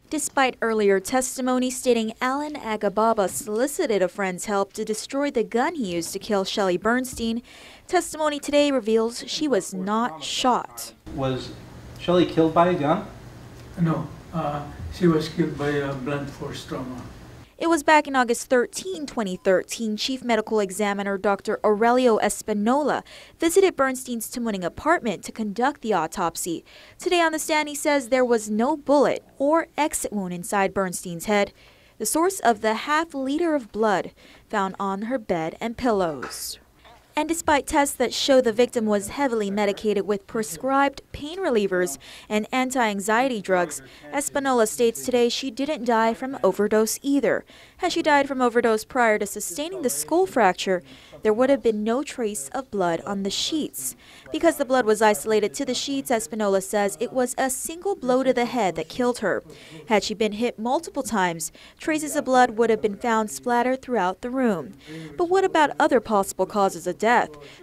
Despite earlier testimony stating Allan Agababa solicited a friend's help to destroy the gun he used to kill Shelly Bernstein, testimony today reveals she was not shot. Was Shelly killed by a gun? No, she was killed by a blunt force trauma. It was back in August 13, 2013, Chief Medical Examiner Dr. Aurelio Espinola visited Bernstein's Tamuning apartment to conduct the autopsy. Today on the stand, he says there was no bullet or exit wound inside Bernstein's head, the source of the half-liter of blood found on her bed and pillows. And despite tests that show the victim was heavily medicated with prescribed pain relievers and anti-anxiety drugs, Espinola states today she didn't die from overdose either. Had she died from overdose prior to sustaining the skull fracture, there would have been no trace of blood on the sheets. Because the blood was isolated to the sheets, Espinola says it was a single blow to the head that killed her. Had she been hit multiple times, traces of blood would have been found splattered throughout the room. But what about other possible causes of death?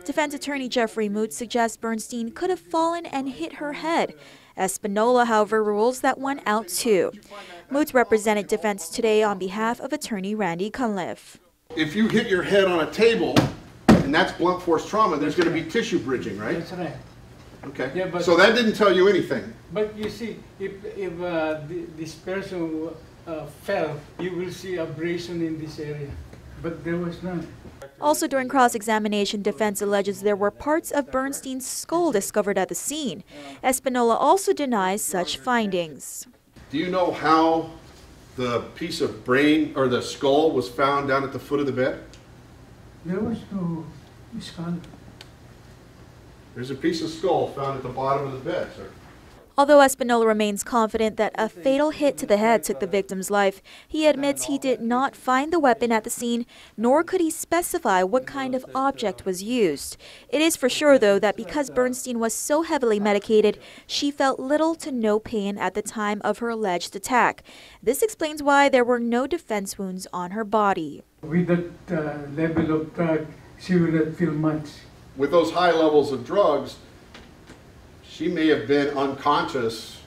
Defense attorney Jeffrey Moot suggests Bernstein could have fallen and hit her head. Espinola, however, rules that one out too. Moot represented defense today on behalf of attorney Randy Cunliffe. If you hit your head on a table, and that's blunt force trauma, there's going to be tissue bridging, right? That's right. Okay. Yeah, but so that didn't tell you anything. But you see, if this person fell, you will see abrasion in this area. But there was none. Also during cross-examination, defense alleges there were parts of Bernstein's skull discovered at the scene. Espinola also denies such findings. Do you know how the piece of brain or the skull was found down at the foot of the bed? There was no skull. There's a piece of skull found at the bottom of the bed, sir. Although Espinola remains confident that a fatal hit to the head took the victim's life, he admits he did not find the weapon at the scene, nor could he specify what kind of object was used. It is for sure, though, that because Bernstein was so heavily medicated, she felt little to no pain at the time of her alleged attack. This explains why there were no defense wounds on her body. With that level of drug, she will not feel much. With those high levels of drugs, she may have been unconscious,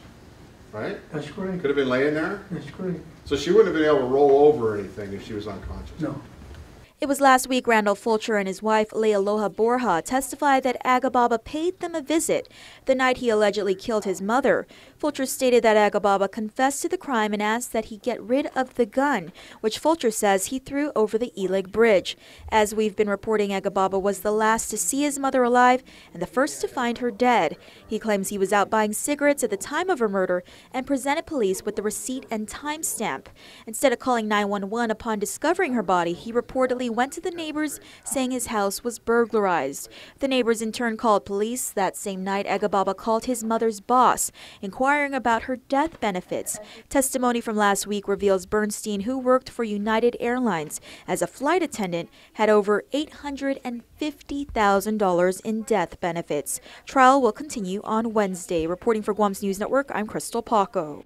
right? That's correct. Could have been laying there? That's correct. So she wouldn't have been able to roll over or anything if she was unconscious? No. It was last week Randall Fulcher and his wife Lealoha Borja testified that Agababa paid them a visit the night he allegedly killed his mother. Fulcher stated that Agababa confessed to the crime and asked that he get rid of the gun, which Fulcher says he threw over the Elig Bridge. As we've been reporting, Agababa was the last to see his mother alive and the first to find her dead. He claims he was out buying cigarettes at the time of her murder and presented police with the receipt and timestamp. Instead of calling 911 upon discovering her body, he reportedly went to the neighbors saying his house was burglarized. The neighbors in turn called police. That same night, Agababa called his mother's boss, inquiring about her death benefits. Testimony from last week reveals Bernstein, who worked for United Airlines as a flight attendant, had over $850,000 in death benefits. Trial will continue on Wednesday. Reporting for Guam's News Network, I'm Crystal Paco.